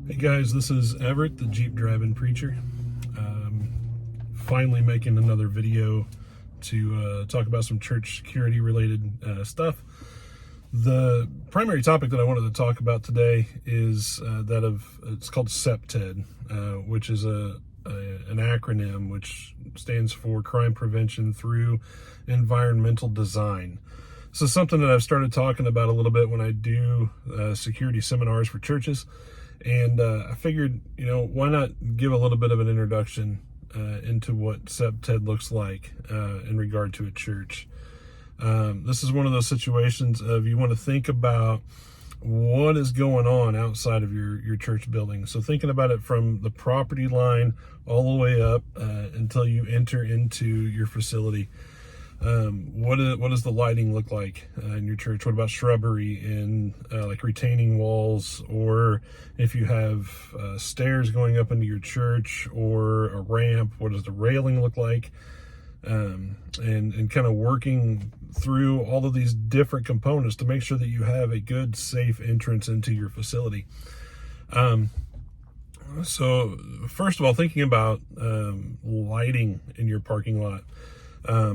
Hey guys, this is Everett, the Jeep driving preacher. Finally making another video to talk about some church security related stuff. The primary topic that I wanted to talk about today is it's called CPTED, which is an acronym which stands for Crime Prevention Through Environmental Design. This is something that I've started talking about a little bit when I do security seminars for churches. And I figured, why not give a little bit of an introduction into what CPTED looks like in regard to a church. This is one of those situations of you want to think about what is going on outside of your church building. So thinking about it from the property line all the way up until you enter into your facility. What does the lighting look like in your church? What about shrubbery and like retaining walls, or if you have stairs going up into your church or a ramp, what does the railing look like? And kind of working through all of these different components to make sure that you have a good, safe entrance into your facility. So first of all, thinking about lighting in your parking lot. I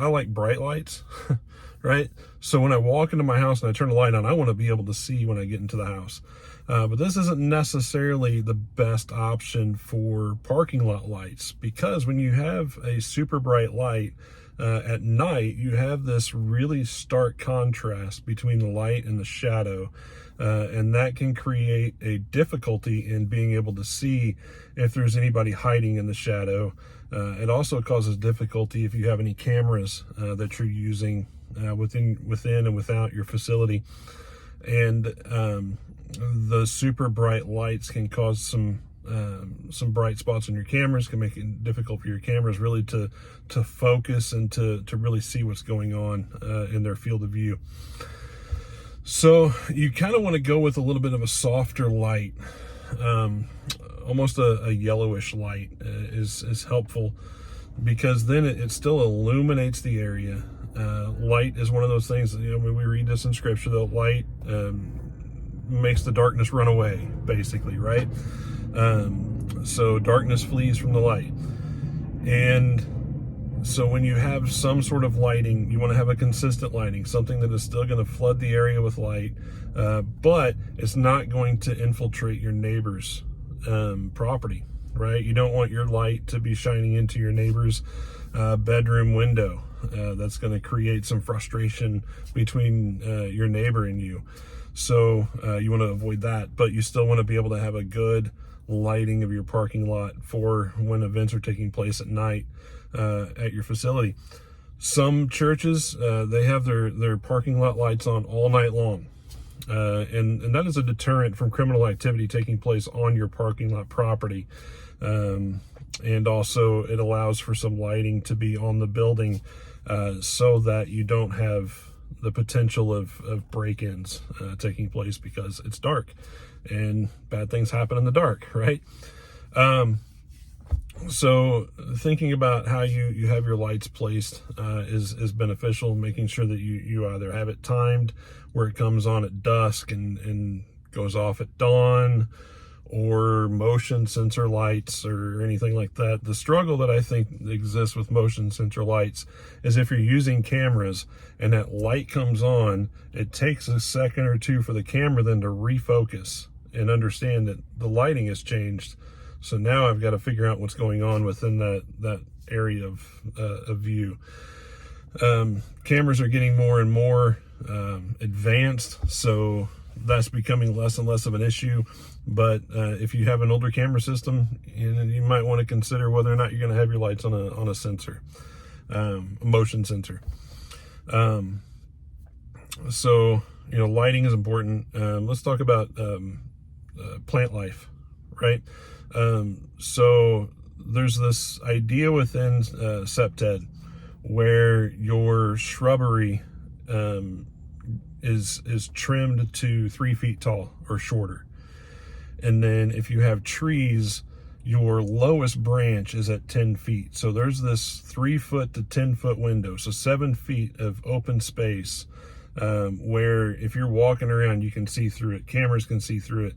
like bright lights, right? So when I walk into my house and I turn the light on, I want to be able to see when I get into the house. But this isn't necessarily the best option for parking lot lights, because when you have a super bright light at night, you have this really stark contrast between the light and the shadow. And that can create a difficulty in being able to see if there's anybody hiding in the shadow. It also causes difficulty if you have any cameras that you're using within and without your facility. And the super bright lights can cause some bright spots on your cameras, can make it difficult for your cameras really to focus and to really see what's going on in their field of view. So you kind of want to go with a little bit of a softer light. Almost a yellowish light is helpful, because then it still illuminates the area. Light is one of those things, when we read this in scripture, the light makes the darkness run away, basically, right? So darkness flees from the light. And so when you have some sort of lighting, you want to have a consistent lighting, something that is still going to flood the area with light, but it's not going to infiltrate your neighbor's property, right? You don't want your light to be shining into your neighbor's bedroom window. That's going to create some frustration between your neighbor and you. So you want to avoid that, but you still want to be able to have a good lighting of your parking lot for when events are taking place at night at your facility. Some churches, they have their parking lot lights on all night long. And that is a deterrent from criminal activity taking place on your parking lot property. And also it allows for some lighting to be on the building so that you don't have the potential of break-ins taking place, because it's dark and bad things happen in the dark, right? So thinking about how you have your lights placed is beneficial, making sure that you either have it timed where it comes on at dusk and goes off at dawn, or motion sensor lights or anything like that. The struggle that I think exists with motion sensor lights is if you're using cameras and that light comes on, it takes a second or two for the camera then to refocus and understand that the lighting has changed. So now I've got to figure out what's going on within that area of view. Cameras are getting more and more advanced, so that's becoming less and less of an issue. But if you have an older camera system, you might want to consider whether or not you're going to have your lights on a sensor, a motion sensor. So lighting is important. Let's talk about plant life, right? So there's this idea within CPTED where your shrubbery is trimmed to 3 feet tall or shorter. And then if you have trees, your lowest branch is at 10 feet. So there's this 3 foot to 10 foot window. So 7 feet of open space where if you're walking around, you can see through it. Cameras can see through it.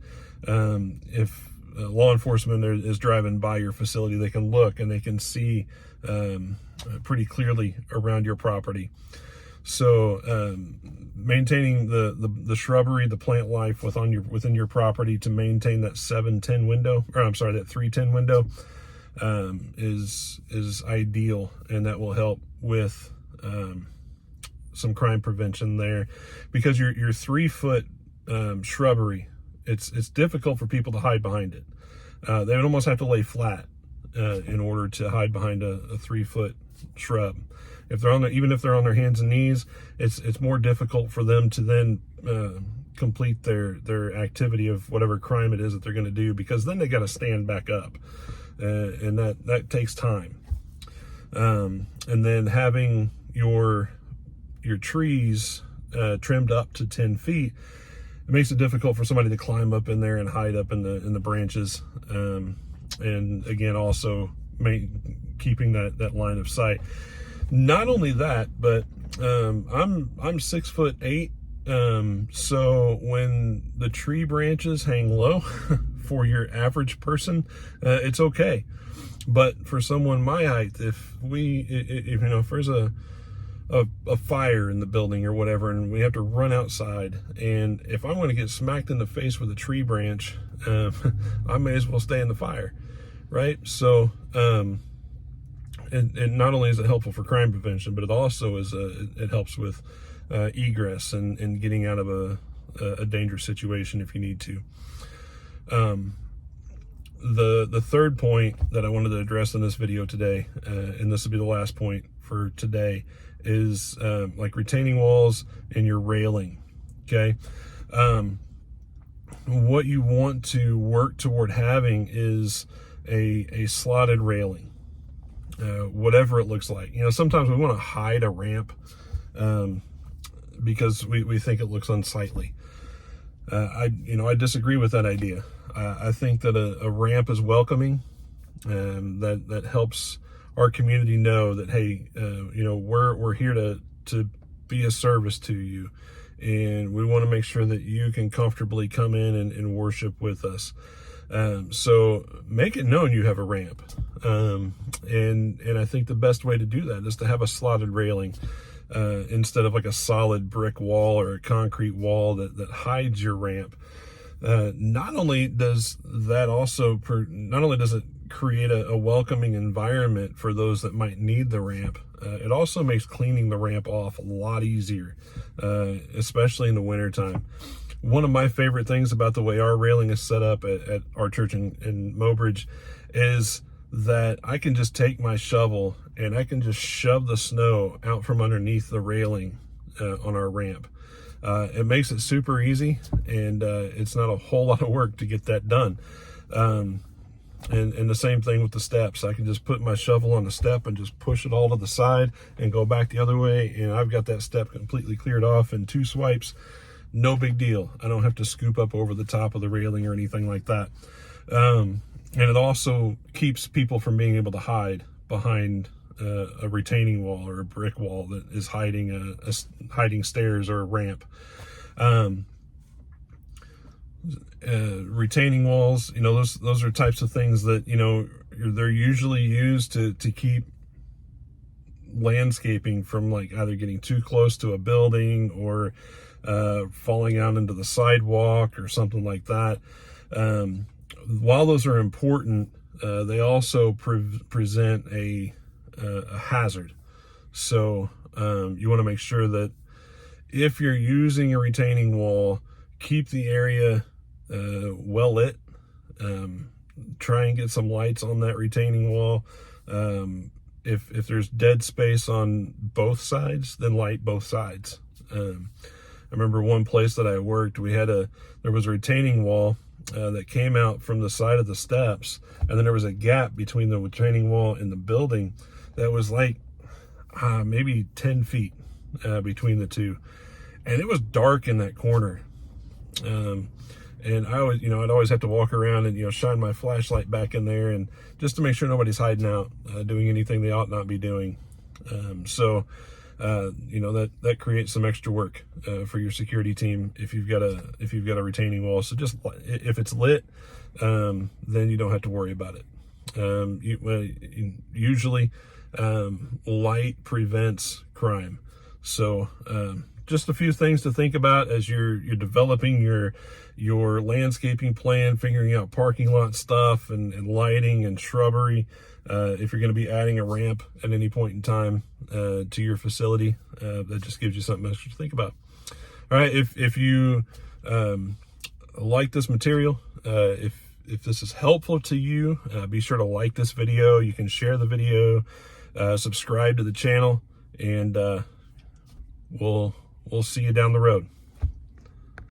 If law enforcement is driving by your facility, they can look and they can see pretty clearly around your property. So maintaining the shrubbery, the plant life within your property to maintain that 710 window, or I'm sorry, that 310 window, is ideal, and that will help with some crime prevention there, because your 3-foot shrubbery, it's difficult for people to hide behind it. They would almost have to lay flat in order to hide behind a 3-foot shrub. If they're even if they're on their hands and knees, it's more difficult for them to then complete their activity of whatever crime it is that they're going to do, because then they got to stand back up, and that takes time. And then having your trees trimmed up to 10 feet, it makes it difficult for somebody to climb up in there and hide up in the branches. And again, also keeping that line of sight. Not only that, but I'm 6'8", so when the tree branches hang low for your average person, it's okay. But for someone my height, if there's a fire in the building or whatever, and we have to run outside, and if I'm going to get smacked in the face with a tree branch, I may as well stay in the fire, right? So and not only is it helpful for crime prevention, but it also it helps with egress and getting out of a dangerous situation if you need to. The third point that I wanted to address in this video today, and this will be the last point for today, is like retaining walls and your railing. Okay, what you want to work toward having is a slotted railing. Whatever it looks like. Sometimes we want to hide a ramp because we think it looks unsightly. I disagree with that idea. I think that a ramp is welcoming, that helps our community know that, hey, we're here to be a service to you, and we want to make sure that you can comfortably come in and worship with us. So make it known you have a ramp. And I think the best way to do that is to have a slotted railing, instead of like a solid brick wall or a concrete wall that hides your ramp. Not only does it create a welcoming environment for those that might need the ramp, it also makes cleaning the ramp off a lot easier, especially in the wintertime. One of my favorite things about the way our railing is set up at our church in Mobridge is that I can just take my shovel and I can just shove the snow out from underneath the railing on our ramp. It makes it super easy, and it's not a whole lot of work to get that done. And the same thing with the steps. I can just put my shovel on the step and just push it all to the side and go back the other way, and I've got that step completely cleared off in 2 swipes. No big deal. I don't have to scoop up over the top of the railing or anything like that. And it also keeps people from being able to hide behind a retaining wall or a brick wall that is hiding hiding stairs or a ramp. Retaining walls, those are types of things that, they're usually used to keep landscaping from like either getting too close to a building or falling out into the sidewalk or something like that. While those are important, they also present a hazard. So you want to make sure that if you're using a retaining wall, keep the area well lit. Try and get some lights on that retaining wall. If there's dead space on both sides, then light both sides. I remember one place that I worked, there was a retaining wall that came out from the side of the steps, and then there was a gap between the retaining wall and the building that was like maybe 10 feet between the two, and it was dark in that corner. And I'd always have to walk around and shine my flashlight back in there, and just to make sure nobody's hiding out doing anything they ought not be doing. So that creates some extra work for your security team if you've got a retaining wall. So just if it's lit, then you don't have to worry about it. Usually light prevents crime. So just a few things to think about as you're developing your landscaping plan, figuring out parking lot stuff and lighting and shrubbery. If you're going to be adding a ramp at any point in time to your facility, that just gives you something extra to think about. All right, if you like this material, if this is helpful to you, be sure to like this video. You can share the video, subscribe to the channel, and we'll see you down the road.